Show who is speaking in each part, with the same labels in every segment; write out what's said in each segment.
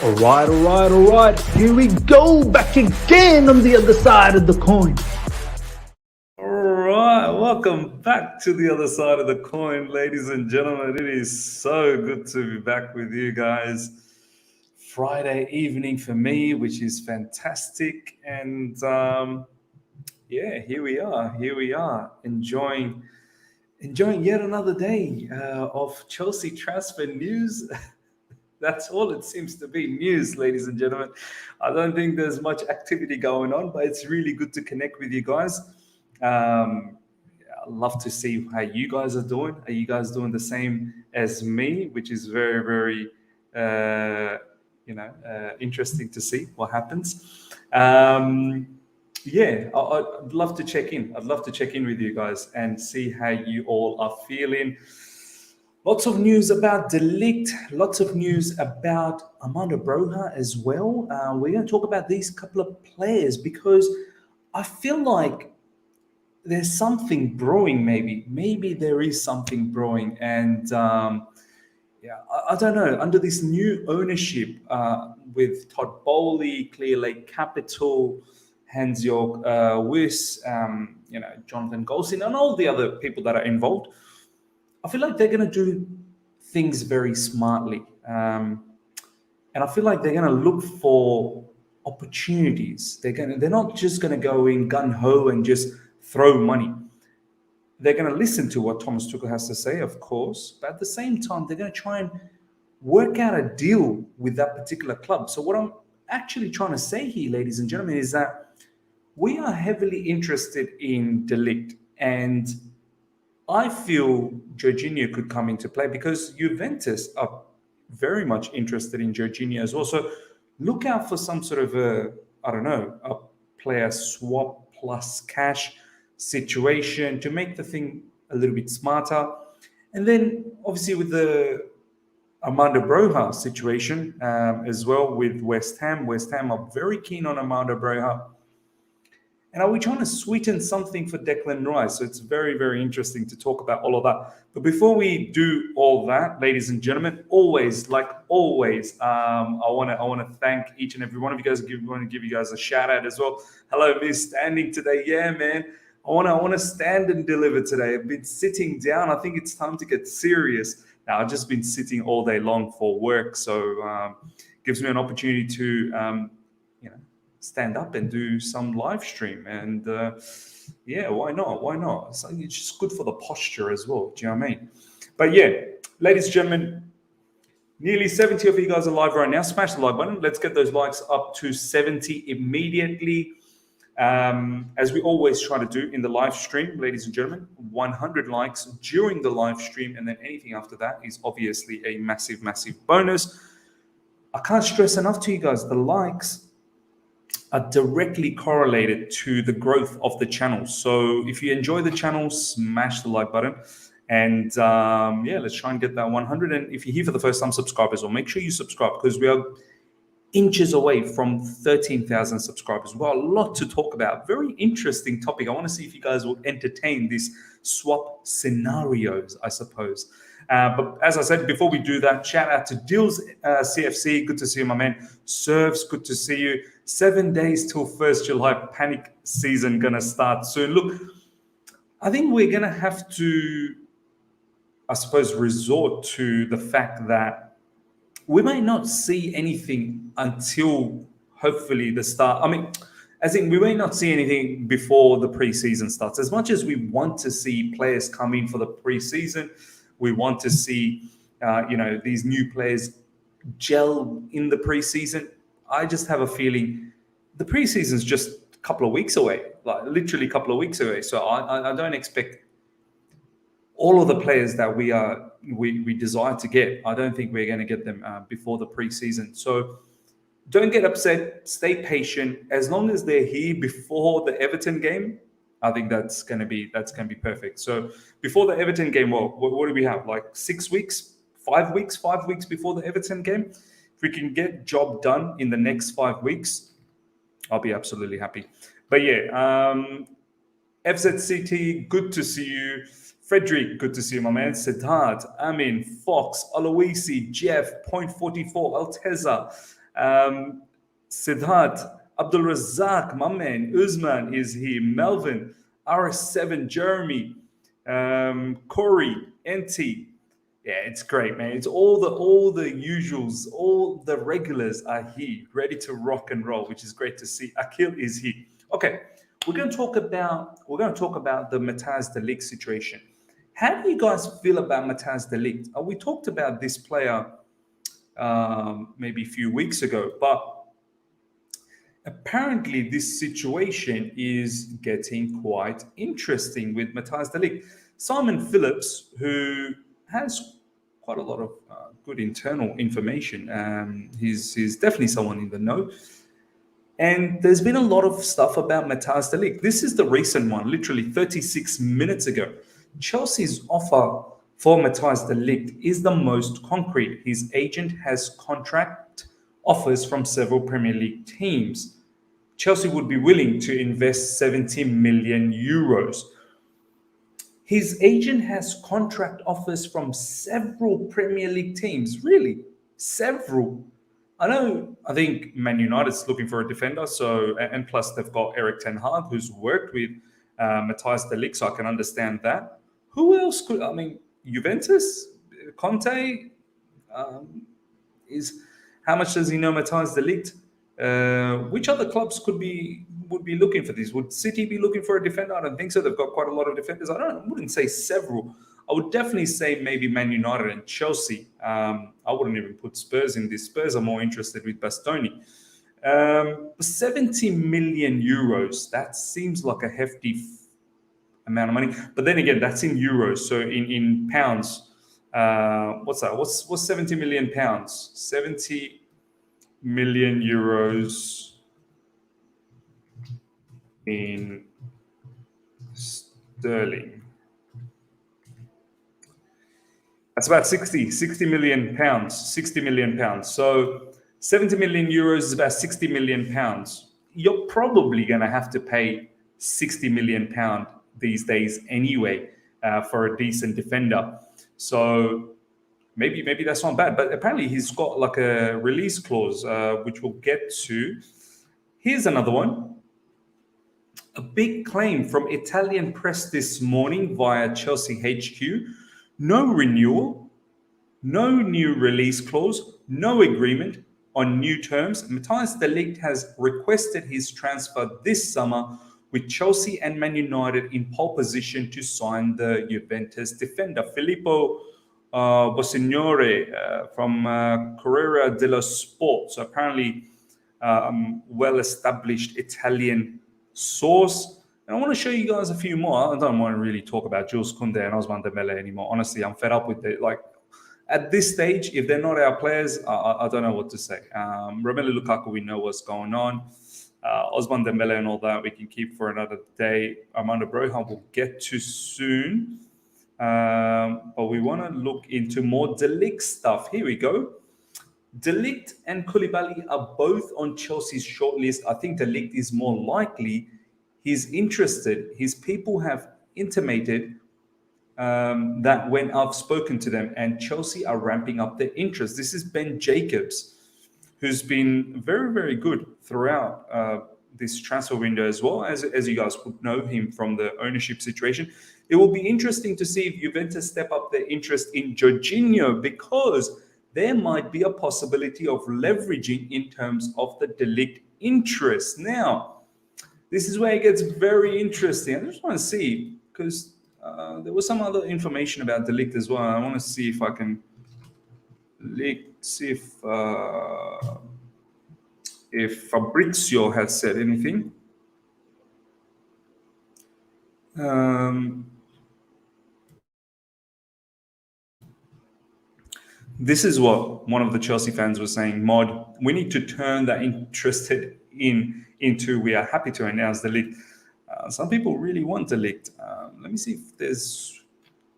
Speaker 1: All right. Here we go, back again on the other side of the coin.
Speaker 2: All right, welcome back to the other side of the coin, ladies and gentlemen. It is so good to be back with you guys. Friday evening for me, which is fantastic. And here we are, enjoying yet another day of Chelsea transfer news. That's all it seems to be, news, ladies and gentlemen. I don't think there's much activity going on, but it's really good to connect with you guys. I'd love to see how you guys are doing. Are you guys doing the same as me, which is very, very, interesting to see what happens. I'd love to check in. I'd love to check in with you guys and see how you all are feeling. Lots of news about De Ligt, lots of news about Armando Broja as well. We're going to talk about these couple of players because I feel like there's something brewing, maybe there is something brewing. And I don't know, under this new ownership with Todd Bowley, Clear Lake Capital, Hans-Jörg Wyss, Jonathan Goldstein, and all the other people that are involved, I feel like they're going to do things very smartly. And I feel like they're going to look for opportunities. They're not just going to go in gun-ho and just throw money. They're going to listen to what Thomas Tuchel has to say, of course, but at the same time, they're going to try and work out a deal with that particular club. So what I'm actually trying to say here, ladies and gentlemen, is that we are heavily interested in De Ligt, and I feel Jorginho could come into play because Juventus are very much interested in Jorginho as well. So look out for some sort of a player swap plus cash situation to make the thing a little bit smarter. And then obviously with the Armando Broja situation as well with West Ham. West Ham are very keen on Armando Broja. And are we trying to sweeten something for Declan Rice? So it's very, very interesting to talk about all of that. But before we do all that, ladies and gentlemen, always, I want to thank each and every one of you guys. I want to give you guys a shout out as well. Hello, Miss Standing today. Yeah, man. I want to stand and deliver today. I've been sitting down. I think it's time to get serious. Now, I've just been sitting all day long for work, so gives me an opportunity to stand up and do some live stream. And why not? So it's just good for the posture as well. Do you know what I mean? But yeah, ladies and gentlemen, nearly 70 of you guys are live right now. Smash the like button. Let's get those likes up to 70 immediately. As we always try to do in the live stream, ladies and gentlemen, 100 likes during the live stream, and then anything after that is obviously a massive, massive bonus. I can't stress enough to you guys, the likes are directly correlated to the growth of the channel. So if you enjoy the channel, smash the like button. And let's try and get that 100. And if you're here for the first time, subscribe as well. Make sure you subscribe because we are inches away from 13,000 subscribers. We've got a lot to talk about. Very interesting topic. I want to see if you guys will entertain these swap scenarios, I suppose. But as I said, before we do that, shout out to Dills CFC. Good to see you, my man. Serves, good to see you. 7 days till 1st July. Panic season going to start soon. Look, I think we're going to have to, I suppose, resort to the fact that we may not see anything until hopefully the start. I mean, as in we may not see anything before the preseason starts. As much as we want to see players come in for the preseason, we want to see, these new players gel in the preseason. I just have a feeling the preseason is just a couple of weeks away, like literally a couple of weeks away. So I don't expect all of the players that we desire to get. I don't think we're going to get them before the preseason. So don't get upset. Stay patient. As long as they're here before the Everton game, I think that's going to be perfect. So before the Everton game, well, what do we have? Like 6 weeks, 5 weeks, 5 weeks before the Everton game. If we can get job done in the next 5 weeks, I'll be absolutely happy. But yeah, FZCT, good to see you. Frederick, good to see you, my man. Siddharth, Amin, Fox, Aloisi, Jeff, Point 44, Alteza, Siddharth, Abdul Razak, my man, Usman is here, Melvin, RS7, Jeremy, Corey, NT. Yeah, it's great, man. It's all the usuals, all the regulars are here, ready to rock and roll, which is great to see. Akil is here. Okay, we're going to talk about the Matthijs de Ligt situation. How do you guys feel about Matthijs de Ligt? We talked about this player maybe a few weeks ago, but apparently this situation is getting quite interesting with Matthijs de Ligt. Simon Phillips, who has quite a lot of good internal information, he's definitely someone in the know. And there's been a lot of stuff about Matthijs de Ligt. This is the recent one, literally 36 minutes ago. Chelsea's offer for Matthijs de Ligt is the most concrete. His agent has contract offers from several Premier League teams. Chelsea would be willing to invest 70 million euros. His agent has contract offers from several Premier League teams. Really? Several? I think Man United's looking for a defender, and plus they've got Eric Ten Hag, who's worked with Matthijs de Ligt, so I can understand that. Who else could? I mean, Juventus, Conte, is how much does he know Matthijs de Ligt? Which other clubs would be looking for this? Would City be looking for a defender? I don't think so. They've got quite a lot of defenders. I wouldn't say several. I would definitely say maybe Man United and Chelsea. I wouldn't even put Spurs in this. Spurs are more interested with Bastoni. 70 million euros. That seems like a hefty amount of money. But then again, that's in euros. So in pounds, what's that? What's 70 million pounds? 70 million euros in sterling. That's about 60 million pounds. 60 million pounds. So 70 million euros is about 60 million pounds. You're probably going to have to pay 60 million pound these days anyway for a decent defender. So maybe that's not bad. But apparently he's got like a release clause, which we'll get to. Here's another one. A big claim from Italian press this morning via Chelsea HQ. No renewal, no new release clause, no agreement on new terms. Matthijs de Ligt has requested his transfer this summer, with Chelsea and Man United in pole position to sign the Juventus defender. Filippo Bossignore from Corriere dello Sport. So apparently well-established Italian source. And I want to show you guys a few more. I don't want to really talk about Jules Koundé and Ousmane Dembele anymore. Honestly, I'm fed up with it. Like, at this stage, if they're not our players, I don't know what to say. Romelu Lukaku, we know what's going on. Ousmane Dembele and all that, we can keep for another day. Armando Broja we'll get to soon. But we want to look into more De Ligt stuff. Here we go. De Ligt and Koulibaly are both on Chelsea's shortlist. I think De Ligt is more likely. He's interested. His people have intimated that when I've spoken to them, and Chelsea are ramping up their interest. This is Ben Jacobs, who's been very, very good throughout this transfer window as well, as you guys would know him from the ownership situation. It will be interesting to see if Juventus step up their interest in Jorginho, because there might be a possibility of leveraging in terms of the De Ligt interest. Now, this is where it gets very interesting. I just want to see, because there was some other information about De Ligt as well. I want to see if I can see if Fabrizio has said anything. This is what one of the Chelsea fans was saying. Mod, we need to turn that interested into we are happy to announce De Ligt. Some people really want De Ligt. Let me see if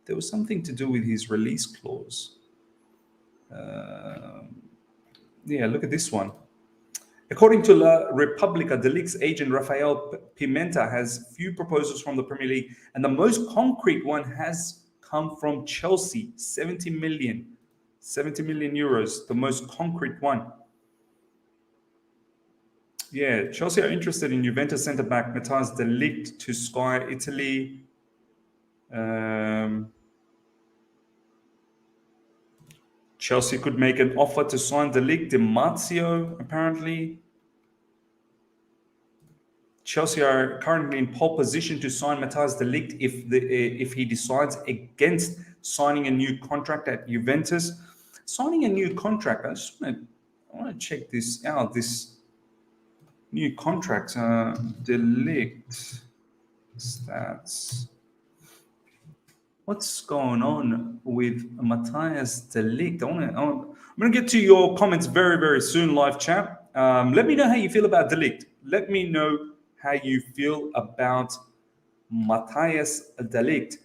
Speaker 2: there was something to do with his release clause. Yeah, look at this one. According to La Repubblica, De Ligt's agent Rafael Pimenta has few proposals from the Premier League, and the most concrete one has come from Chelsea, 70 million euros, the most concrete one. Yeah, Chelsea are interested in Juventus centre-back Matthijs de Ligt to Sky Italy. Chelsea could make an offer to sign de Ligt. Di Marzio, apparently. Chelsea are currently in pole position to sign Matthijs de Ligt if he decides against signing a new contract at Juventus. Signing a new contract, I want to check this out. This new contract, de Ligt stats. What's going on with Matthijs de Ligt? I'm going to get to your comments very, very soon, live chat. Let me know how you feel about de Ligt. Let me know how you feel about Matthijs de Ligt.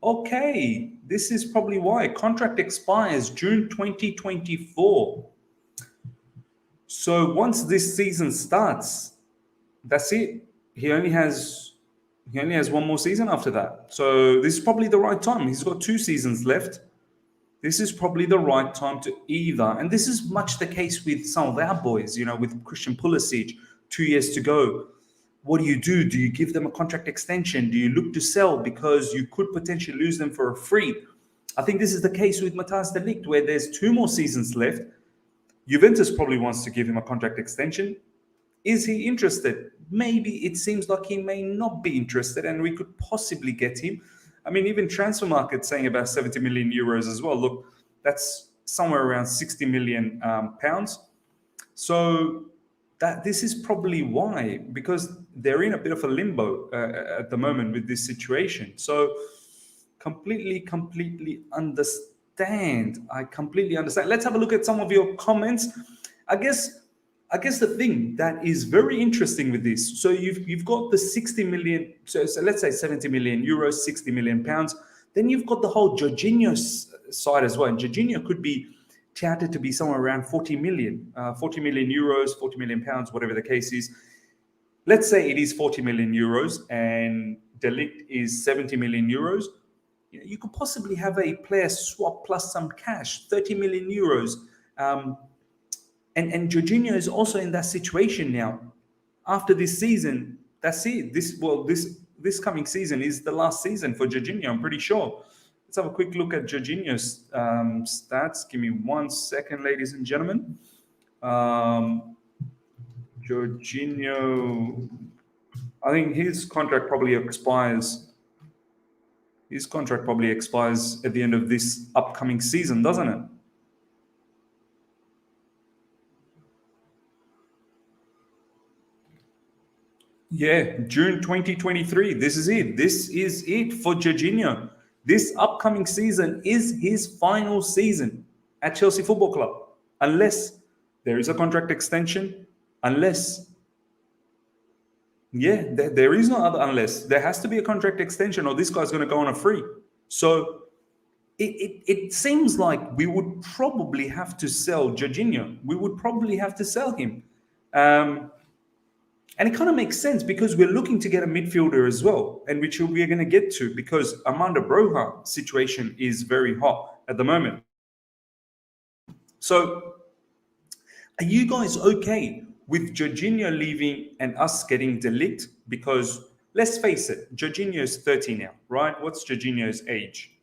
Speaker 2: Okay, this is probably why. Contract expires June 2024. So once this season starts, that's it. He only has one more season after that. So this is probably the right time. He's got 2 seasons left. This is probably the right time to either, and this is much the case with some of our boys, with Christian Pulisic, 2 years to go. What do? Do you give them a contract extension? Do you look to sell because you could potentially lose them for a free? I think this is the case with Matthijs de Ligt, where there's 2 more seasons left. Juventus probably wants to give him a contract extension. Is he interested? Maybe. It seems like he may not be interested, and we could possibly get him. I mean, even transfer market saying about 70 million euros as well. Look, that's somewhere around 60 million pounds. So this is probably why, because they're in a bit of a limbo at the moment with this situation. So completely understand. I completely understand. Let's have a look at some of your comments. I guess the thing that is very interesting with this, so you've got the 60 million, so let's say 70 million euros, 60 million pounds. Then you've got the whole Jorginho side as well. And Jorginho could be touted to be somewhere around 40 million euros, 40 million pounds, whatever the case is. Let's say it is 40 million euros and de Ligt is 70 million euros. You could possibly have a player swap plus some cash, 30 million euros. And Jorginho is also in that situation now. After this season, that's it. This coming season is the last season for Jorginho, I'm pretty sure. Let's have a quick look at Jorginho's stats. Give me 1 second, ladies and gentlemen. Jorginho, I think his contract probably expires. His contract probably expires at the end of this upcoming season, doesn't it? Yeah, June 2023. This is it. This is it for Jorginho. This upcoming season is his final season at Chelsea Football Club. Unless there is a contract extension, there is no other unless. There has to be a contract extension or this guy's going to go on a free. So it seems like we would probably have to sell Jorginho. We would probably have to sell him. And it kind of makes sense because we're looking to get a midfielder as well, and which we are going to get to because Armando Broja situation is very hot at the moment. So are you guys okay with Jorginho leaving and us getting de Ligt? Because let's face it, Jorginho is 30 now, right? What's Jorginho's age?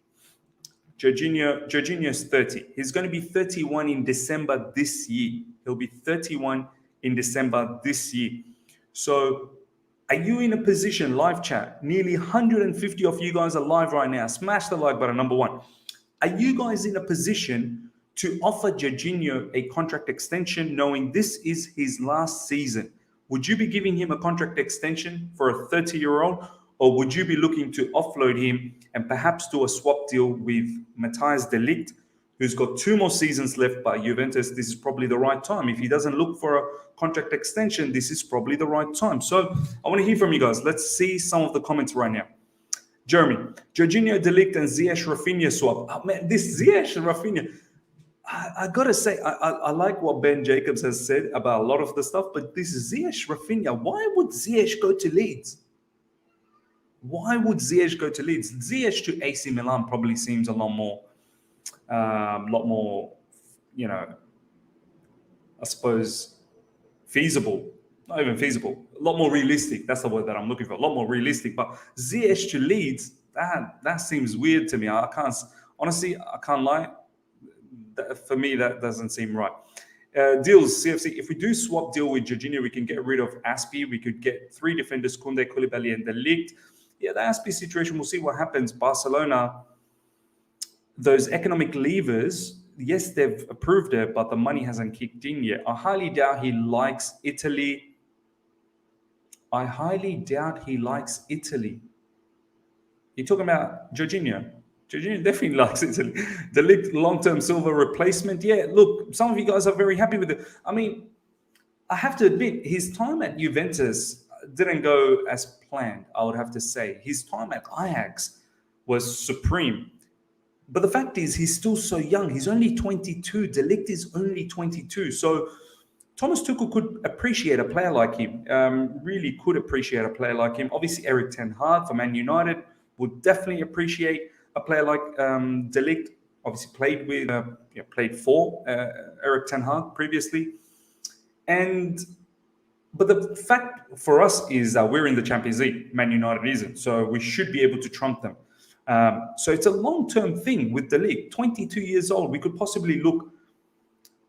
Speaker 2: Jorginho's 30. He's going to be 31 in December this year. He'll be 31 in December this year. So are you in a position, live chat, nearly 150 of you guys are live right now. Smash the like button, number 1. Are you guys in a position to offer Jorginho a contract extension knowing this is his last season? Would you be giving him a contract extension for a 30-year-old? Or would you be looking to offload him and perhaps do a swap deal with Matthijs de Ligt, who's got 2 more seasons left by Juventus? This is probably the right time. If he doesn't look for a contract extension, this is probably the right time. So I want to hear from you guys. Let's see some of the comments right now. Jeremy, Jorginho, de Ligt, and Ziyech Rafinha swap. Oh, man, this Ziyech Rafinha, I got to say, I like what Ben Jacobs has said about a lot of the stuff, but this Ziyech Rafinha, why would Ziyech go to Leeds? Why would Ziyech go to Leeds? Ziyech to AC Milan probably seems a lot more, I suppose, feasible. not even feasible. A lot more realistic. That's the word that I'm looking for. A lot more realistic. But Ziyech to Leeds, that seems weird to me. I can't lie. For me, that doesn't seem right. Deals, CFC. If we do swap deal with Jorginho, we can get rid of Aspie. We could get 3 defenders, Koundé, Koulibaly, and De Ligt. Yeah, the Aspie situation, we'll see what happens. Barcelona, those economic levers, yes, they've approved it, but the money hasn't kicked in yet. I highly doubt he likes Italy. You're talking about Jorginho. Jorginho definitely likes Italy. The long-term silver replacement. Yeah, look, some of you guys are very happy with it. I mean, I have to admit, his time at Juventus didn't go as planned, I would have to say. His time at Ajax was supreme. But the fact is, he's still so young. He's only 22. De Ligt is only 22. So Thomas Tuchel could appreciate a player like him, really could appreciate a player like him. Obviously, Erik ten Hag for Man United would definitely appreciate a player like De Ligt. Obviously, played for Erik ten Hag previously. But the fact for us is that we're in the Champions League. Man United isn't. So we should be able to trump them. So it's a long-term thing with De Ligt. 22 years old. We could possibly look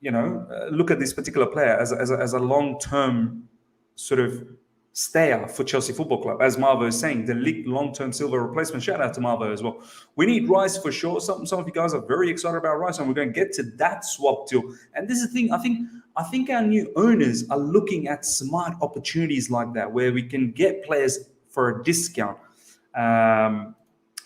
Speaker 2: at this particular player as a long-term sort of stayer for Chelsea Football Club. As Marvo is saying, De Ligt long-term silver replacement. Shout out to Marvo as well. We need Rice for sure. Some of you guys are very excited about Rice, and we're going to get to that swap deal. And this is the thing. I think our new owners are looking at smart opportunities like that, where we can get players for a discount and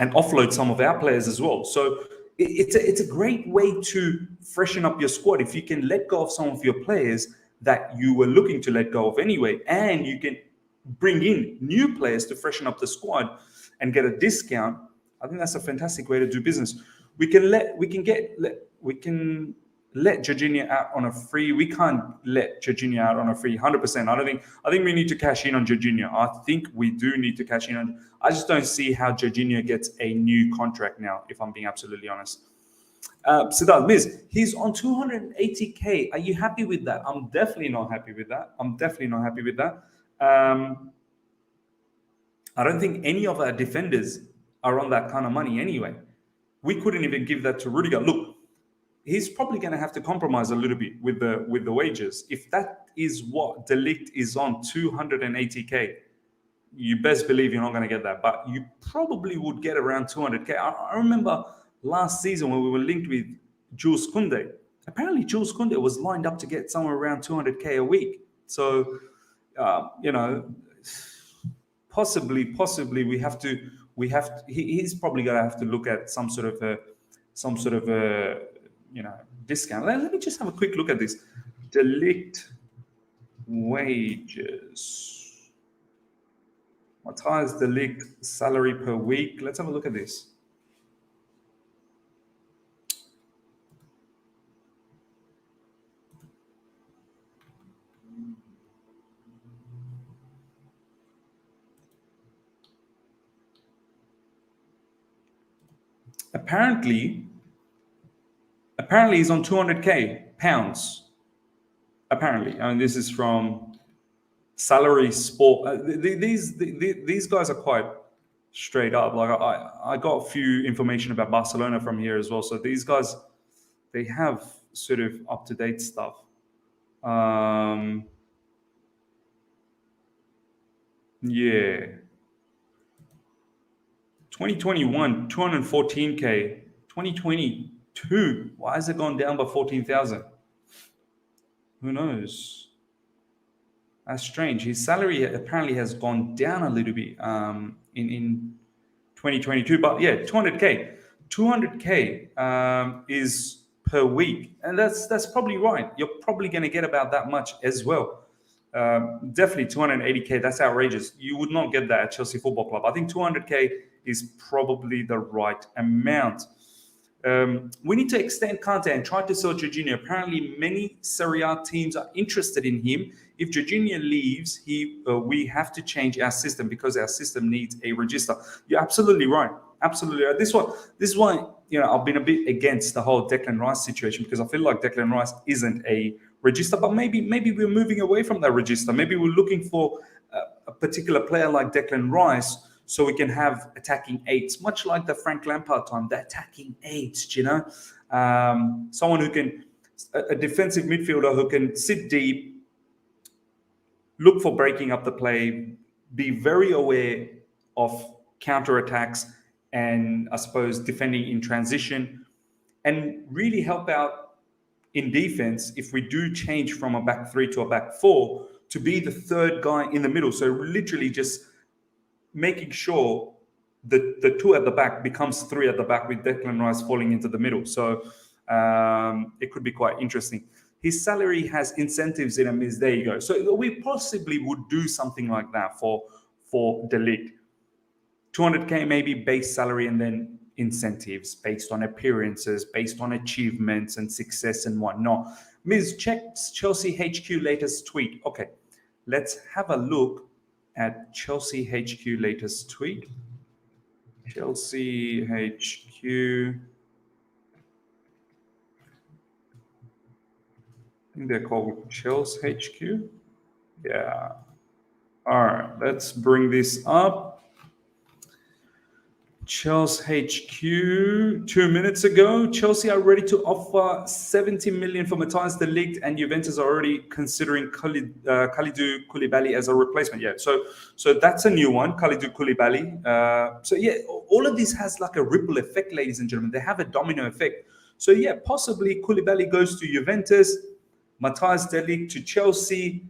Speaker 2: offload some of our players as well. So it's a great way to freshen up your squad if you can let go of some of your players that you were looking to let go of anyway, and you can bring in new players to freshen up the squad and get a discount. I think that's a fantastic way to do business. We can let Jorginho out on a free. We can't let Jorginho out on a free 100%. I think we need to cash in on Jorginho. I think we do need to cash in on. I just don't see how Jorginho gets a new contract now, if I'm being absolutely honest. Siddharth Miz, he's on 280k. Are you happy with that? I'm definitely not happy with that. I don't think any of our defenders are on that kind of money anyway. We couldn't even give that to Rudiger. Look, he's probably going to have to compromise a little bit with the wages. If that is what De Ligt is on, 280k, you best believe you're not going to get that. But you probably would get around 200k. I remember last season when we were linked with Jules Koundé. Apparently, Jules Koundé was lined up to get somewhere around 200k a week. So, possibly he's probably going to have to look at some sort of a discount. Let me just have a quick look at this. De Ligt wages. Matthijs de Ligt salary per week. Let's have a look at this. Apparently he's on 200k pounds. Apparently, and this is from Salary Sport. These guys are quite straight up. Like I got a few information about Barcelona from here as well. So these guys, they have sort of up to date stuff. Yeah. 2021, 214k. 2022, why has it gone down by 14,000? Who knows? That's strange. His salary apparently has gone down a little bit in 2022, but yeah, 200k. 200k is per week, and that's probably right. You're probably going to get about that much as well. Definitely 280k. That's outrageous. You would not get that at Chelsea Football Club. I think 200k is probably the right amount. We need to extend Kante and try to sell Jorginho. Apparently, many Serie A teams are interested in him. If Jorginho leaves, we have to change our system because our system needs a register. You're absolutely right. Absolutely right. This is why I've been a bit against the whole Declan Rice situation, because I feel like Declan Rice isn't a register, but maybe we're moving away from that register. Maybe we're looking for a particular player like Declan Rice, so we can have attacking eights, much like the Frank Lampard time, the attacking eights, someone who can, a defensive midfielder who can sit deep, look for breaking up the play, be very aware of counter-attacks, and I suppose defending in transition, and really help out in defense if we do change from a back three to a back four, to be the third guy in the middle. So literally just making sure that the two at the back becomes three at the back, with Declan Rice falling into the middle. So it could be quite interesting. His salary has incentives in him. There you go. So we possibly would do something like that for De Ligt. 200k maybe base salary, and then incentives based on appearances, based on achievements and success and whatnot. Ms. checks Chelsea HQ latest tweet. Okay, let's have a look at Chelsea HQ latest tweet. Chelsea HQ. I think they're called Chelsea HQ. Yeah. All right, let's bring this up. Chelsea HQ, 2 minutes ago, Chelsea are ready to offer 70 million for Matthijs de Ligt, and Juventus are already considering Kalidou Koulibaly as a replacement. Yeah, so that's a new one, Kalidou Koulibaly. So yeah, all of this has like a ripple effect, ladies and gentlemen. They have a domino effect. So yeah, possibly Koulibaly goes to Juventus, Matthijs de Ligt to Chelsea.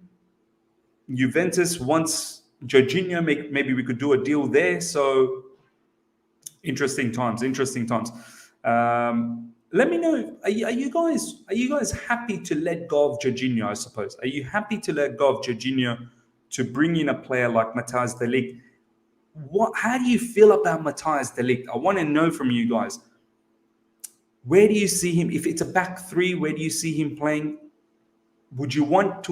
Speaker 2: Juventus wants Jorginho. Maybe we could do a deal there. So interesting times. Let me know. Are you guys happy to let go of Jorginho? I suppose. Are you happy to let go of Jorginho to bring in a player like Matthijs de Ligt? How do you feel about Matthijs de Ligt? I want to know from you guys. Where do you see him? If it's a back three, where do you see him playing? Would you want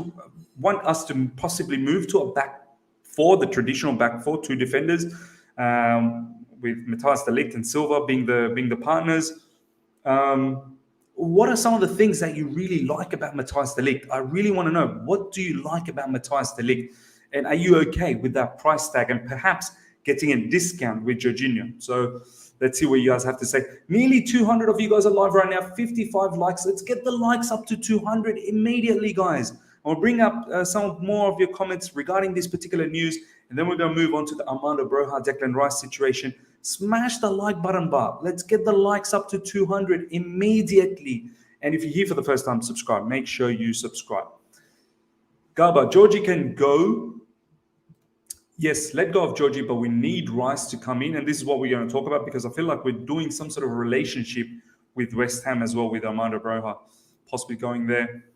Speaker 2: us to possibly move to a back four, the traditional back four, two defenders, with Matthijs de Ligt and Silva being the partners? What are some of the things that you really like about Matthijs de Ligt? I really want to know, what do you like about Matthijs de Ligt? And are you okay with that price tag and perhaps getting a discount with Jorginho? So let's see what you guys have to say. Nearly 200 of you guys are live right now, 55 likes. Let's get the likes up to 200 immediately, guys. I'll bring up some more of your comments regarding this particular news, and then we're going to move on to the Armando Broja, Declan Rice situation. Smash the like button bar. Let's get the likes up to 200 immediately. And if you're here for the first time, subscribe. Make sure you subscribe. Garba, Georgie can go. Yes, let go of Georgie, but we need Rice to come in. And this is what we're going to talk about, because I feel like we're doing some sort of relationship with West Ham as well, with Armando Broja possibly going there.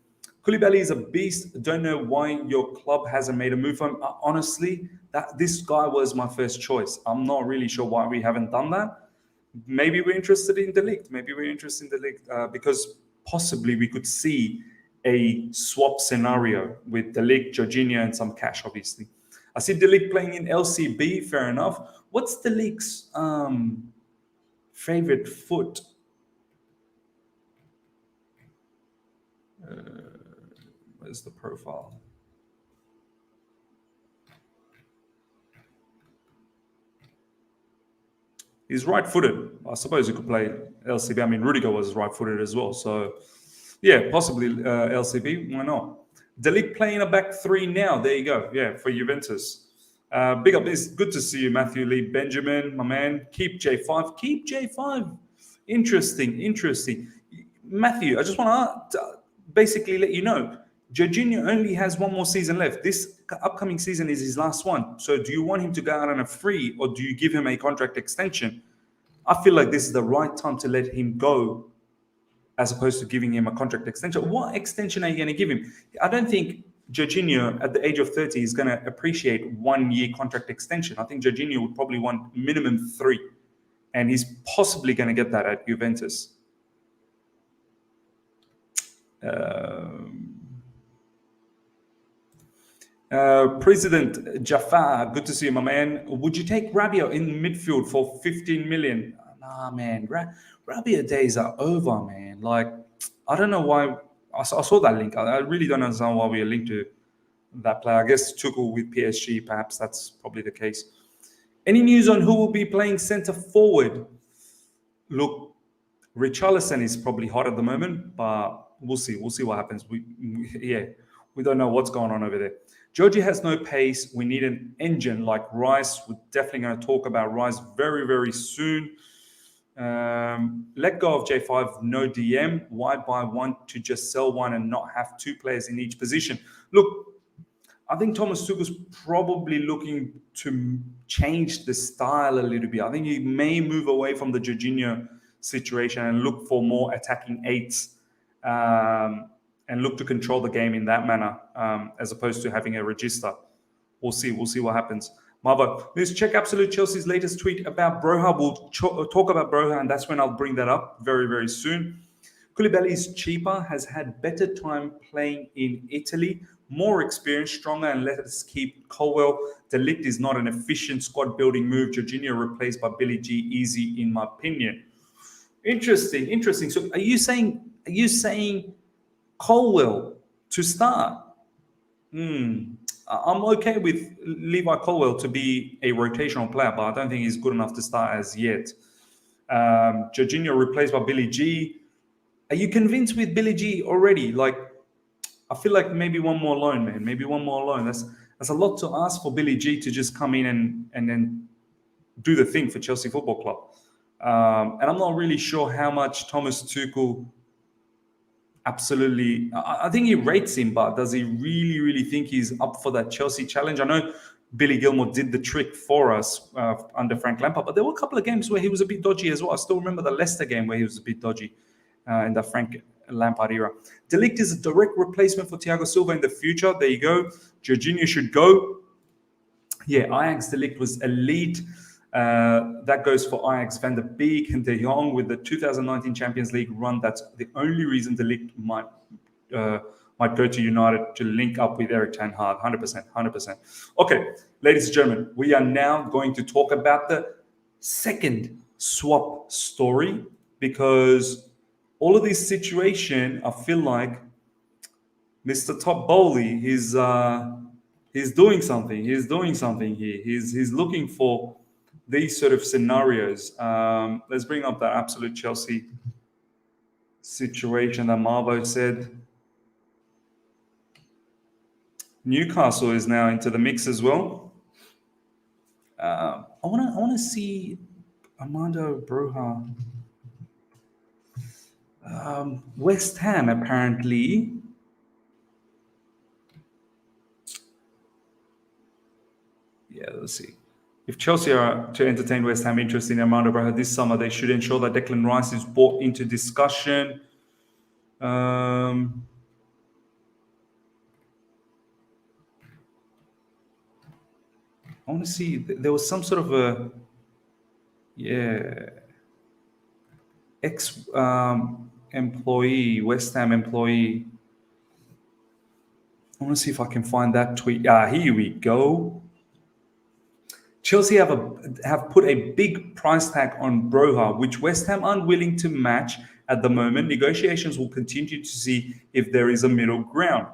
Speaker 2: Koulibaly is a beast. Don't know why your club hasn't made a move on. Honestly, this guy was my first choice. I'm not really sure why we haven't done that. Maybe we're interested in De Ligt. Because possibly we could see a swap scenario with De Ligt, Jorginho, and some cash, obviously. I see De Ligt playing in LCB. Fair enough. What's De Ligt's favorite foot? Where's the profile? He's right-footed. I suppose he could play LCB. I mean, Rudiger was right-footed as well. So, yeah, possibly LCB. Why not? De Ligt playing a back three now. There you go. Yeah, for Juventus. Big up. It's good to see you, Matthew Lee Benjamin, my man. Keep J5. Keep J5. Interesting. Matthew, I just want to basically let you know, Jorginho only has one more season left. This upcoming season is his last one. So do you want him to go out on a free, or do you give him a contract extension? I feel like this is the right time to let him go, as opposed to giving him a contract extension. What extension are you going to give him? I don't think Jorginho at the age of 30 is going to appreciate 1 year contract extension. I think Jorginho would probably want minimum 3. And he's possibly going to get that at Juventus. President Jafar, good to see you, my man. Would you take Rabiot in midfield for 15 million? Nah, man. Rabiot days are over, man. Like, I don't know why. I saw that link. I really don't understand why we are linked to that player. I guess Tuchel with PSG, perhaps that's probably the case. Any news on who will be playing centre forward? Look, Richarlison is probably hot at the moment, but we'll see. We'll see what happens. We don't know what's going on over there. Georgie has no pace. We need an engine like Rice. We're definitely going to talk about Rice very, very soon. Let go of J5, no DM. Why buy one to just sell one and not have two players in each position? Look, I think Thomas Tuchel's probably looking to change the style a little bit. I think he may move away from the Jorginho situation and look for more attacking eights and look to control the game in that manner as opposed to having a register. We'll see. We'll see what happens. Mother, let's check Absolute Chelsea's latest tweet about Broja. We'll talk about Broja, and that's when I'll bring that up very, very soon. Koulibaly is cheaper, has had better time playing in Italy, more experience, stronger, and let us keep Colwell. De Ligt is not an efficient squad-building move. Jorginho replaced by Billy G, easy in my opinion. Interesting, interesting. So are you saying Colwell to start? I'm okay with Levi Colwell to be a rotational player, but I don't think he's good enough to start as yet. Jorginho replaced by Billy G. Are you convinced with Billy G already? Like, I feel like maybe one more loan, man. Maybe one more loan. That's a lot to ask for Billy G to just come in and then do the thing for Chelsea Football Club. And I'm not really sure how much Thomas Tuchel absolutely. I think he rates him, but does he really, really think he's up for that Chelsea challenge? I know Billy Gilmore did the trick for us under Frank Lampard, but there were a couple of games where he was a bit dodgy as well. I still remember the Leicester game where he was a bit dodgy in the Frank Lampard era. De Ligt is a direct replacement for Thiago Silva in the future. There you go. Jorginho should go. Yeah, Ajax De Ligt was elite. That goes for Ajax, Van der Beek and De Jong with the 2019 Champions League run. That's the only reason De Ligt might go to United to link up with Erik ten Hag. 100%. Okay, ladies and gentlemen, we are now going to talk about the second swap story, because all of this situation, I feel like Mr. Top Bowley, he's doing something. He's doing something here. He's looking for these sort of scenarios. Let's bring up the Absolute Chelsea situation that Marvo said. Newcastle is now into the mix as well. I want to see Armando Broja. West Ham apparently. Yeah, let's see. If Chelsea are to entertain West Ham interest in Armando Broja this summer, they should ensure that Declan Rice is brought into discussion. I want to see. There was some sort of a ex employee, West Ham employee. I want to see if I can find that tweet. Here we go. Chelsea have put a big price tag on Broja, which West Ham aren't willing to match at the moment. Negotiations will continue to see if there is a middle ground.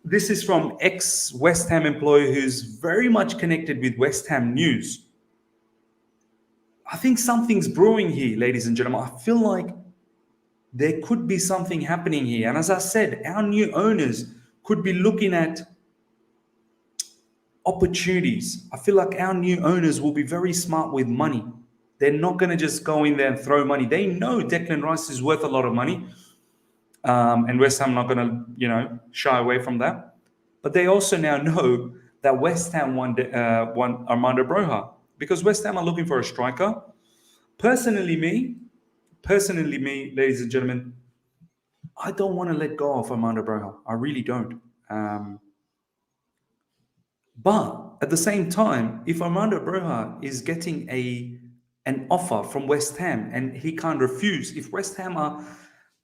Speaker 2: This is from ex-West Ham employee who's very much connected with West Ham news. I think something's brewing here, ladies and gentlemen. I feel like there could be something happening here. And as I said, our new owners could be looking at opportunities. I feel like our new owners will be very smart with money. They're not going to just go in there and throw money. They know Declan Rice is worth a lot of money. And West Ham not going to, shy away from that. But they also now know that West Ham want Armando Broja, because West Ham are looking for a striker. Personally, me, ladies and gentlemen, I don't want to let go of Armando Broja. I really don't. But at the same time, if Armando Broja is getting an offer from West Ham and he can't refuse, if West Ham are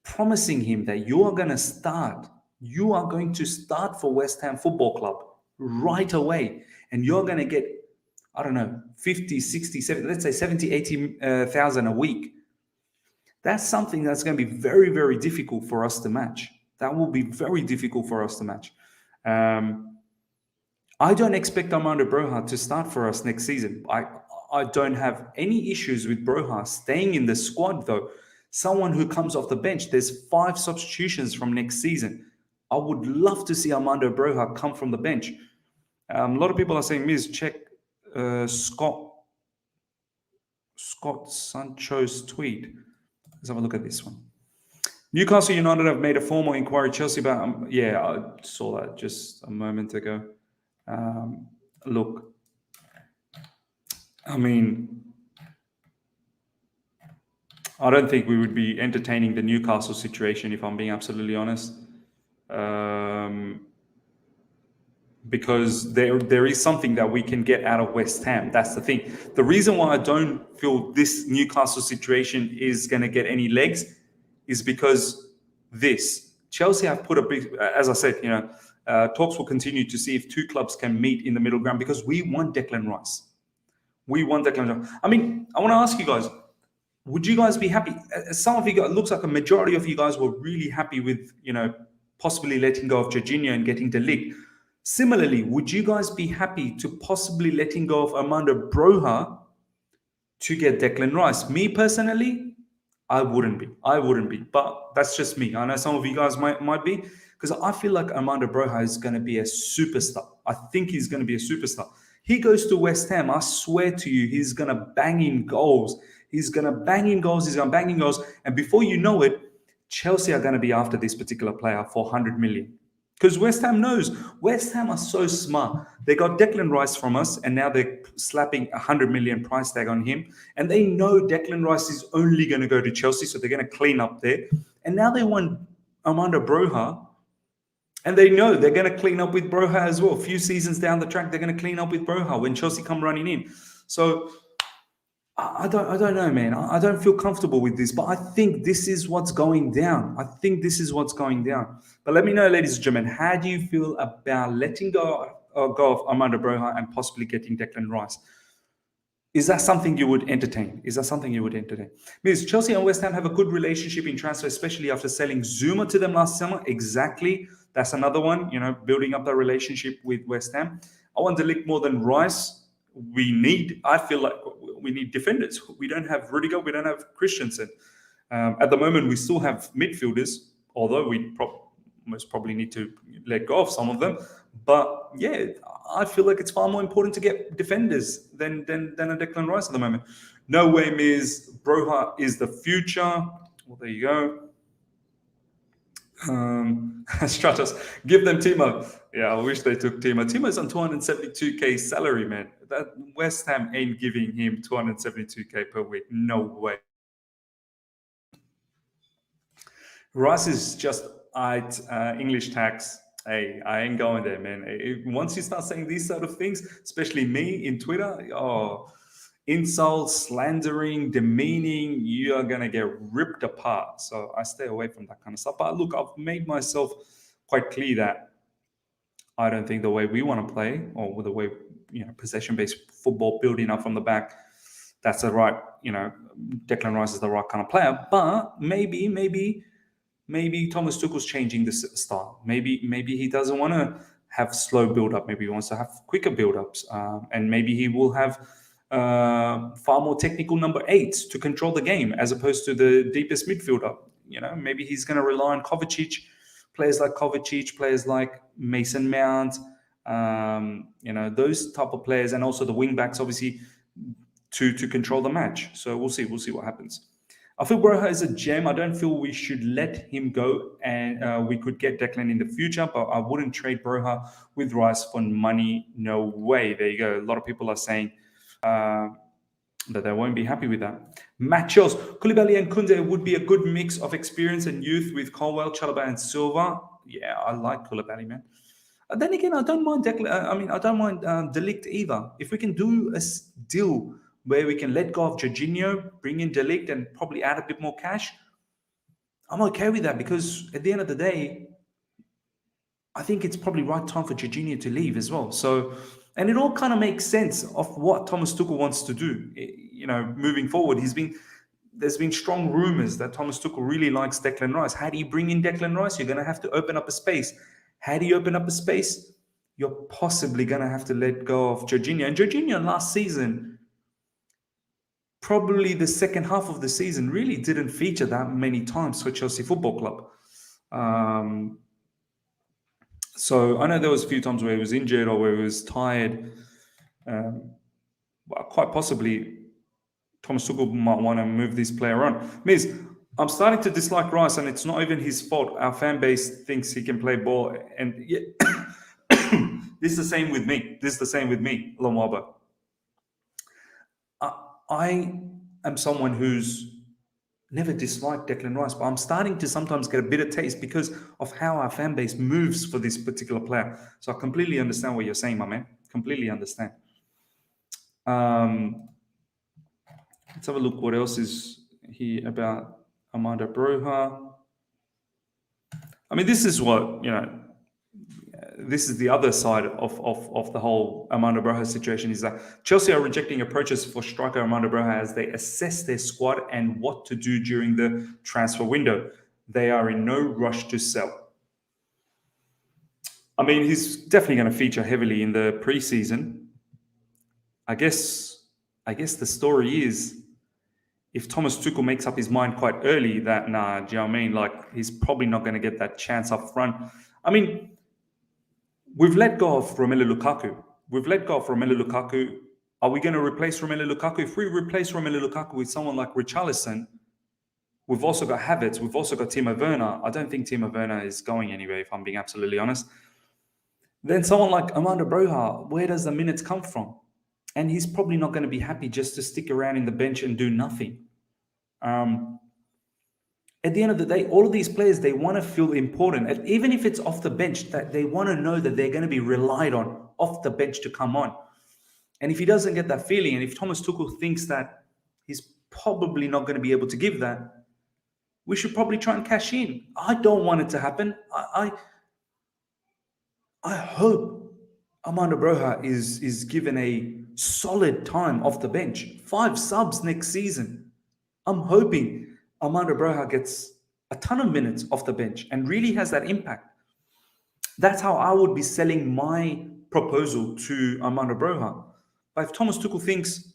Speaker 2: promising him that you are going to start you are going to start for West Ham Football Club right away, and you're going to get, I don't know, 50, 60, 70, let's say 70, 80,000 a week. That's something that's going to be very, very difficult for us to match. That will be very difficult for us to match. I don't expect Armando Broja to start for us next season. I don't have any issues with Broja staying in the squad, though. Someone who comes off the bench, there's 5 substitutions from next season. I would love to see Armando Broja come from the bench. A lot of people are saying, Miz, check Scott Sancho's tweet. Let's have a look at this one. Newcastle United have made a formal inquiry. Chelsea about, yeah, I saw that just a moment ago. Look, I mean, I don't think we would be entertaining the Newcastle situation, if I'm being absolutely honest. Because there is something that we can get out of West Ham. That's the thing. The reason why I don't feel this Newcastle situation is going to get any legs is because Chelsea have put a big, as I said, talks will continue to see if 2 clubs can meet in the middle ground, because we want Declan Rice. We want Declan Rice. I mean, I want to ask you guys, would you guys be happy? Some of you guys, it looks like a majority of you guys were really happy with, possibly letting go of Jorginho and getting De Ligt. Similarly, would you guys be happy to possibly letting go of Armando Broja to get Declan Rice? Me personally, I wouldn't be. But that's just me. I know some of you guys might be, because I feel like Armando Broja is going to be a superstar. I think he's going to be a superstar. He goes to West Ham, I swear to you, he's going to bang in goals. And before you know it, Chelsea are going to be after this particular player for 100 million. Because West Ham knows. West Ham are so smart. They got Declan Rice from us, and now they're slapping 100 million price tag on him. And they know Declan Rice is only going to go to Chelsea, so they're going to clean up there. And now they want Armando Broja, and they know they're going to clean up with Broja as well. A few seasons down the track, they're going to clean up with Broja when Chelsea come running in. So I don't know, man. I don't feel comfortable with this, but I think this is what's going down. But let me know, ladies and gentlemen, how do you feel about letting go of Armando Broja and possibly getting Declan Rice? Is that something you would entertain? Miss, Chelsea and West Ham have a good relationship in transfer, especially after selling Zuma to them last summer. Exactly. That's another one, building up that relationship with West Ham. I want De Ligt more than Rice. I feel like we need defenders. We don't have Rudiger. We don't have Christensen. At the moment, we still have midfielders, although we most probably need to let go of some of them. But yeah, I feel like it's far more important to get defenders than a Declan Rice at the moment. No way, Miz. Broja is the future. Well, there you go. Stratos, give them Timo. Yeah, I wish they took Timo. Timo's on 272k salary, man. That West Ham ain't giving him 272k per week. No way. Rice is just English tax. Hey, I ain't going there, man. Once you start saying these sort of things, especially me in Twitter, insults, slandering, demeaning, you are going to get ripped apart. So I stay away from that kind of stuff. But look, I've made myself quite clear that I don't think the way we want to play, or the way, possession-based football, building up from the back, that's the right, Declan Rice is the right kind of player. But maybe Thomas Tuchel's changing this style. Maybe he doesn't want to have slow build-up. Maybe he wants to have quicker build-ups. And maybe he will have far more technical number 8s to control the game, as opposed to the deepest midfielder. Maybe he's going to rely on players like Kovacic, players like Mason Mount, those type of players, and also the wing backs, obviously, to control the match. So we'll see what happens. I feel Broja is a gem. I don't feel we should let him go, and we could get Declan in the future, but I wouldn't trade Broja with Rice for money. No way. There you go. A lot of people are saying that they won't be happy with that. Matthijs, Koulibaly and Koundé would be a good mix of experience and youth with Colwell, Chalobah and Silva. Yeah, I like Koulibaly, man. Then again, I don't mind I don't mind De Ligt either. If we can do a deal where we can let go of Jorginho, bring in De Ligt, and probably add a bit more cash, I'm okay with that, because at the end of the day, I think it's probably right time for Jorginho to leave as well. So, and it all kind of makes sense of what Thomas Tuchel wants to do. Moving forward, there's been strong rumors that Thomas Tuchel really likes Declan Rice. How do you bring in Declan Rice? You're going to have to open up a space. How do you open up a space? You're possibly going to have to let go of Jorginho. And Jorginho last season, probably the second half of the season, really didn't feature that many times for Chelsea Football Club. So I know there was a few times where he was injured or where he was tired. Well, quite possibly Thomas Tuchel might want to move this player on. Miz, I'm starting to dislike Rice, and it's not even his fault. Our fan base thinks he can play ball, and yeah, this is the same with me. Lomwaba. I am someone who's never disliked Declan Rice, but I'm starting to sometimes get a bitter taste because of how our fan base moves for this particular player. So I completely understand what you're saying, my man. Completely understand. Let's have a look what else is here about Armando Broja. I mean, this is what, this is the other side of the whole Armando Broja situation, is that Chelsea are rejecting approaches for striker Armando Broja as they assess their squad and what to do during the transfer window. They are in no rush to sell. I mean, he's definitely going to feature heavily in the preseason. I guess the story is, if Thomas Tuchel makes up his mind quite early that, do you know what I mean? Like, he's probably not going to get that chance up front. I mean, we've let go of Romelu Lukaku. Are we going to replace Romelu Lukaku? If we replace Romelu Lukaku with someone like Richarlison, we've also got Havertz. We've also got Timo Werner. I don't think Timo Werner is going anywhere, if I'm being absolutely honest. Then someone like Armando Broja, where does the minutes come from? And he's probably not going to be happy just to stick around in the bench and do nothing. At the end of the day, all of these players, they want to feel important. And even if it's off the bench, that they want to know that they're going to be relied on off the bench to come on. And if he doesn't get that feeling, and if Thomas Tuchel thinks that he's probably not going to be able to give that, we should probably try and cash in. I don't want it to happen. I hope Armando Broja is given a solid time off the bench. 5 subs next season. I'm hoping Armando Broja gets a ton of minutes off the bench and really has that impact. That's how I would be selling my proposal to Armando Broja. But if Thomas Tuchel thinks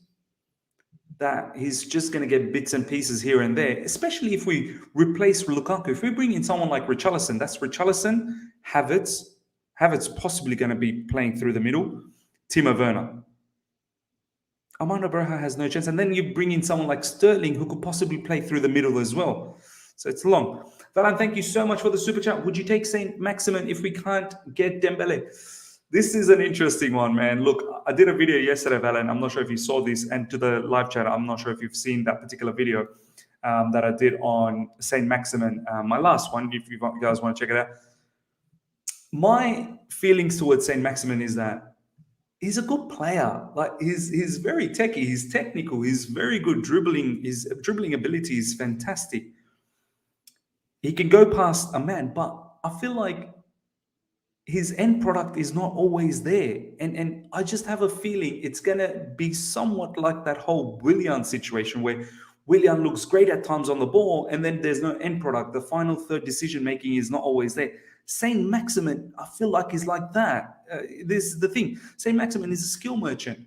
Speaker 2: that he's just going to get bits and pieces here and there, especially if we replace Lukaku, if we bring in someone like Richarlison, that's Richarlison, Havertz possibly going to be playing through the middle, Timo Werner. Armando Broja has no chance. And then you bring in someone like Sterling, who could possibly play through the middle as well. So it's long. Valan, thank you so much for the super chat. Would you take Saint Maximin if we can't get Dembele? This is an interesting one, man. Look, I did a video yesterday, Valan. I'm not sure if you saw this. And to the live chat, I'm not sure if you've seen that particular video that I did on Saint Maximin, my last one, if you guys want to check it out. My feelings towards Saint Maximin is that he's a good player. Like, he's very techy. He's technical. He's very good dribbling. His dribbling ability is fantastic. He can go past a man, but I feel like his end product is not always there. And I just have a feeling it's going to be somewhat like that whole Willian situation, where Willian looks great at times on the ball, and then there's no end product. The final third decision-making is not always there. Saint Maximin, I feel like he's like that. This is the thing. Saint Maximin is a skill merchant.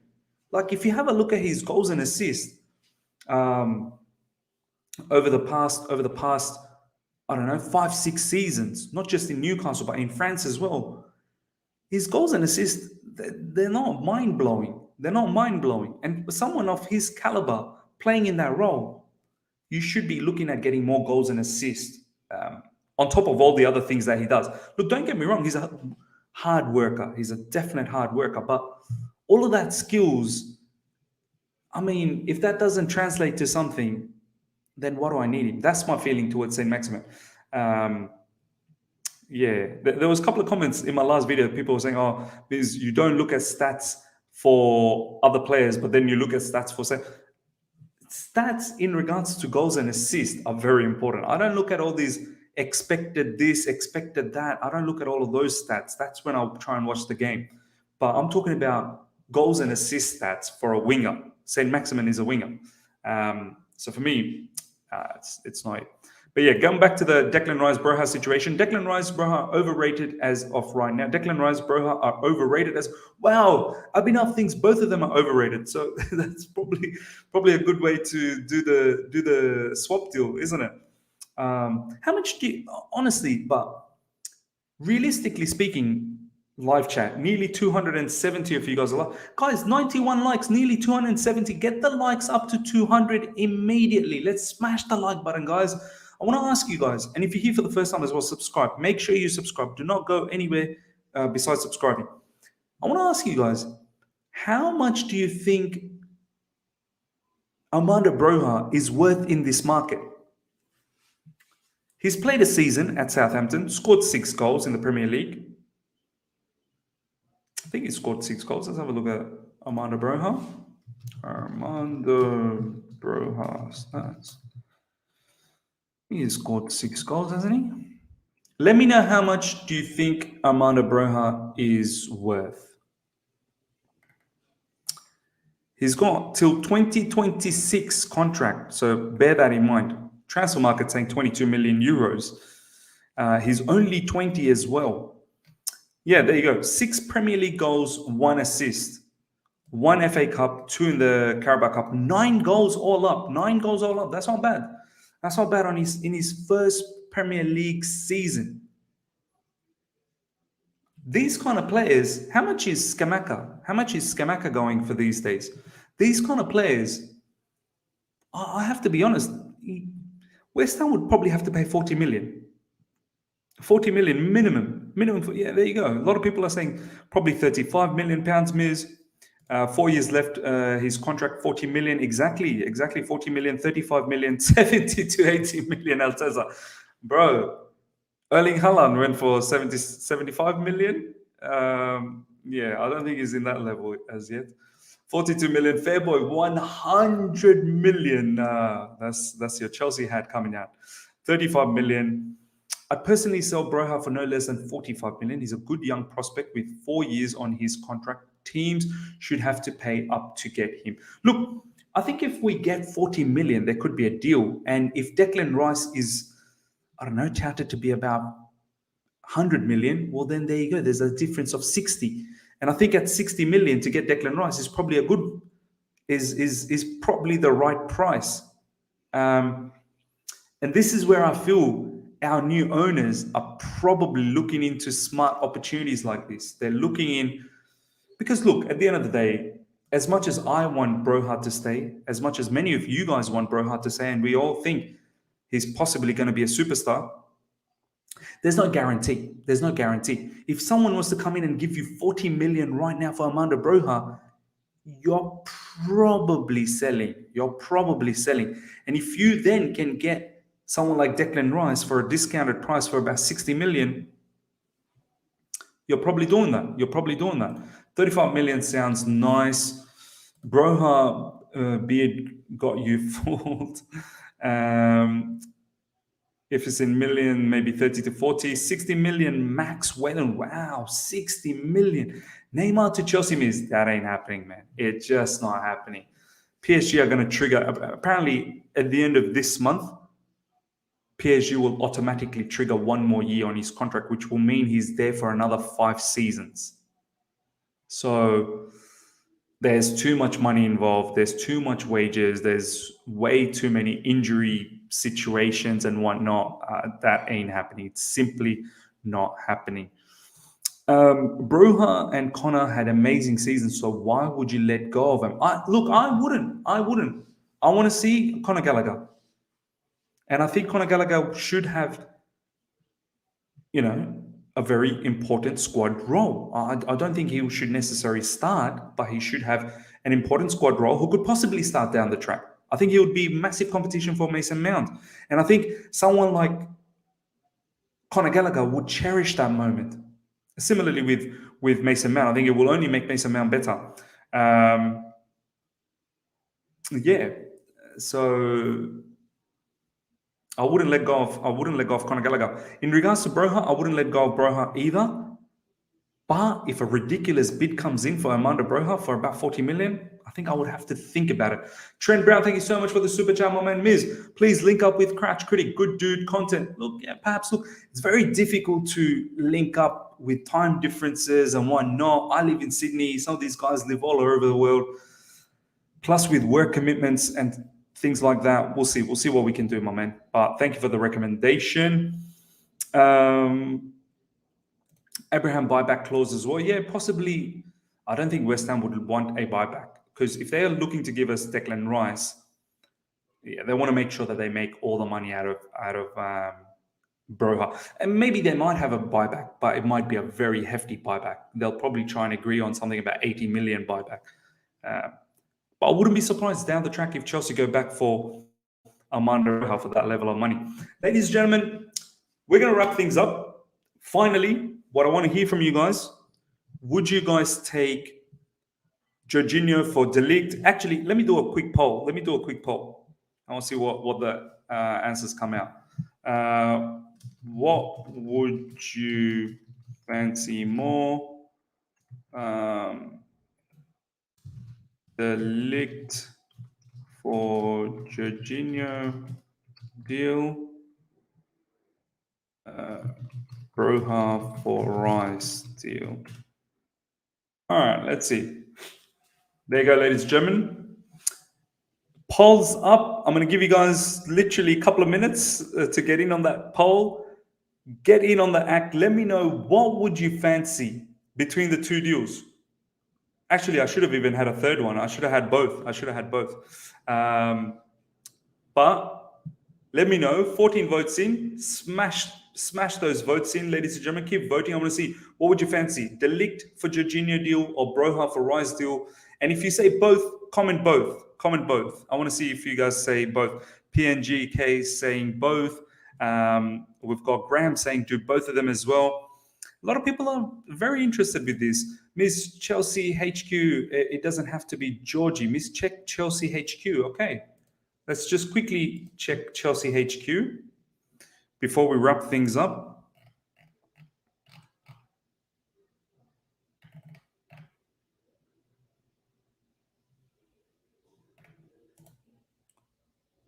Speaker 2: Like, if you have a look at his goals and assists over the past, I don't know, 5-6 seasons, not just in Newcastle, but in France as well, his goals and assists, they're not mind-blowing. They're not mind-blowing. And for someone of his caliber playing in that role, you should be looking at getting more goals and assists. On top of all the other things that he does. Look, don't get me wrong, he's a hard worker. He's a definite hard worker. But all of that skills, I mean, if that doesn't translate to something, then what do I need him? That's my feeling towards Saint Maximin. Yeah, there was a couple of comments in my last video. People were saying, oh, because you don't look at stats for other players, but then you look at stats for... Stats in regards to goals and assists are very important. I don't look at all these expected this, expected that. I don't look at all of those stats. That's when I'll try and watch the game. But I'm talking about goals and assist stats for a winger. Saint Maximin is a winger. So for me, it's not. But yeah, going back to the Declan Rice Broja situation, Declan Rice Broja overrated as of right now. Declan Rice Broja are overrated as wow. I've been up things both of them are overrated. So that's probably a good way to do the swap deal, isn't it? How much do you honestly, but realistically speaking, live chat, nearly 270 of you guys are guys, 91 likes, nearly 270. Get the likes up to 200 immediately. Let's smash the like button, guys. I want to ask you guys, and if you're here for the first time as well, subscribe. Make sure you subscribe. Do not go anywhere besides subscribing. I want to ask you guys, how much do you think Armando Broja is worth in this market? He's played a season at Southampton, scored 6 goals in the Premier League. I think he scored 6 goals. Let's have a look at Armando Broja. Armando Broja stats. He has scored 6 goals, hasn't he? Let me know how much do you think Armando Broja is worth. He's got till 2026 contract, so bear that in mind. Transfer market saying 22 million euros. He's only 20 as well. Yeah, there you go. 6 Premier League goals, 1 assist, 1 FA Cup, 2 in the Carabao Cup, 9 goals all up. 9 goals all up. That's not bad. That's not bad in his first Premier League season. These kind of players, how much is Scamacca? How much is Scamacca going for these days? These kind of players, I have to be honest, West Ham would probably have to pay 40 million. 40 million minimum. Yeah, there you go. A lot of people are saying probably 35 million pounds, Miz. 4 years left, his contract, 40 million. Exactly 40 million, 35 million, 70 to 80 million, Alteza. Bro, Erling Haaland went for 75 million. Yeah, I don't think he's in that level as yet. 42 million, Fairboy, 100 million. That's your Chelsea hat coming out. 35 million. I'd personally sell Broja for no less than 45 million. He's a good young prospect with 4 years on his contract. Teams should have to pay up to get him. Look, I think if we get 40 million, there could be a deal. And if Declan Rice is, I don't know, touted to be about 100 million, well, then there you go. There's a difference of 60. And I think at 60 million to get Declan Rice is probably a good, is probably the right price. And this is where I feel our new owners are probably looking into smart opportunities like this. They're looking in, because look, at the end of the day, as much as I want Broja to stay, as much as many of you guys want Broja to stay, and we all think he's possibly going to be a superstar, there's no guarantee. There's no guarantee. If someone was to come in and give you 40 million right now for Armando Broja, you're probably selling. And if you then can get someone like Declan Rice for a discounted price for about 60 million, you're probably doing that. 35 million sounds nice. Broja, beard got you fooled. If it's in million, maybe 30 to 40, 60 million max Whelan. Wow, 60 million. Neymar to Chelsea means that ain't happening, man. It's just not happening. PSG are going to trigger, apparently at the end of this month, PSG will automatically trigger 1 more year on his contract, which will mean he's there for another 5 seasons. So there's too much money involved. There's too much wages. There's way too many injury situations and whatnot. That ain't happening. It's simply not happening. Broja and Connor had amazing seasons, so why would you let go of them? I wouldn't. I want to see Conor Gallagher. And I think Conor Gallagher should have, a very important squad role. I don't think he should necessarily start, but he should have an important squad role who could possibly start down the track. I think he would be massive competition for Mason Mount. And I think someone like Conor Gallagher would cherish that moment. Similarly with Mason Mount, I think it will only make Mason Mount better. So I wouldn't let go of Conor Gallagher. In regards to Broja, I wouldn't let go of Broja either. But if a ridiculous bid comes in for Armando Broja for about 40 million, I think I would have to think about it. Trent Brown, thank you so much for the super chat, my man. Miz, please link up with Crouch Critic. Good dude, content. Look, yeah, perhaps look, it's very difficult to link up with time differences and whatnot. I live in Sydney. Some of these guys live all over the world. Plus with work commitments and things like that. We'll see. We'll see what we can do, my man. But thank you for the recommendation. Abraham buyback clause as well. Yeah, possibly. I don't think West Ham would want a buyback because if they are looking to give us Declan Rice, yeah, they want to make sure that they make all the money out of Broja. And maybe they might have a buyback, but it might be a very hefty buyback. They'll probably try and agree on something about 80 million buyback. But I wouldn't be surprised down the track if Chelsea go back for Armando Broja for that level of money. Ladies and gentlemen, we're going to wrap things up. Finally, what I want to hear from you guys, would you guys take Jorginho for De Ligt? Actually, let me do a quick poll. I want to see what the answers come out. What would you fancy more? De Ligt for Jorginho deal. Broja for Rice deal. All right, let's see. There you go, ladies and gentlemen. Poll's up. I'm going to give you guys literally a couple of minutes to get in on that poll. Get in on the act. Let me know what would you fancy between the two deals. Actually, I should have even had a third one. I should have had both. But let me know. 14 votes in. Smash those votes in, ladies and gentlemen. Keep voting. I want to see what would you fancy: De Ligt for Jorginho deal or Broja for Rice deal? And if you say both, comment both. I want to see if you guys say both. PNGK saying both. We've got Graham saying do both of them as well. A lot of people are very interested with this. Miss Chelsea HQ, it doesn't have to be Georgie. Miss check Chelsea HQ. Okay, let's just quickly check Chelsea HQ before we wrap things up.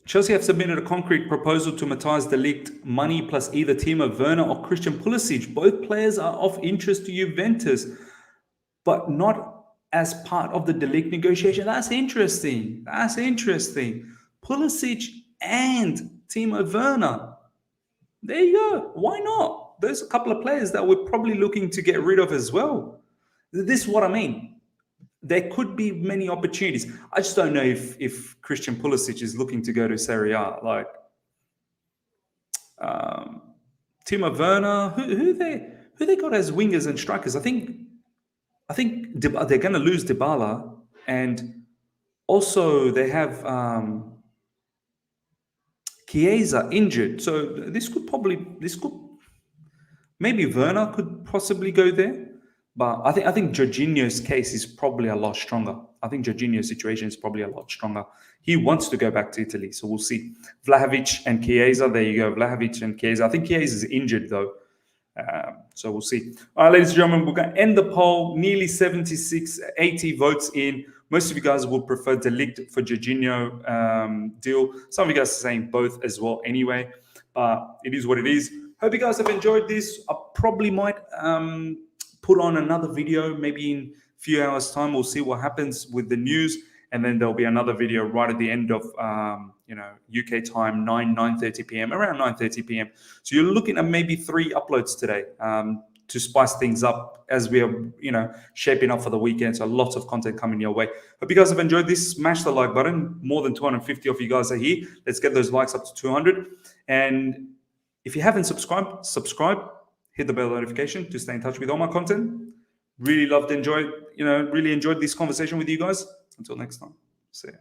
Speaker 2: Chelsea have submitted a concrete proposal to Matthijs de Ligt, money plus either Timo Werner or Christian Pulisic. Both players are of interest to Juventus, but not as part of the de Ligt negotiation. That's interesting. Pulisic and Timo Werner. There you go. Why not? There's a couple of players that we're probably looking to get rid of as well. This is what I mean. There could be many opportunities. I just don't know if Christian Pulisic is looking to go to Serie A. Like Timo Werner, who they got as wingers and strikers? I think they're going to lose Dybala, and also they have Chiesa injured. So maybe Werner could possibly go there. But I think Jorginho's case is probably a lot stronger. I think Jorginho's situation is probably a lot stronger. He wants to go back to Italy, so we'll see. Vlahovic and Chiesa, there you go. Vlahovic and Chiesa. I think Chiesa is injured, though. So we'll see. All right, ladies and gentlemen, we're going to end the poll. Nearly 80 votes in. Most of you guys will prefer De Ligt for Jorginho deal. Some of you guys are saying both as well anyway. But it is what it is. Hope you guys have enjoyed this. I probably might put on another video maybe in a few hours time. We'll see what happens with the news, and then there'll be another video right at the end of UK time, 9:30 p.m. around 9:30 p.m. So you're looking at maybe 3 uploads today to spice things up as we are shaping up for the weekend. So lots of content coming your way. Hope you guys have enjoyed this. Smash the like button. More than 250 of you guys are here. Let's get those likes up to 200. And if you haven't subscribe. Hit the bell notification to stay in touch with all my content. Really enjoyed this conversation with you guys. Until next time, see ya.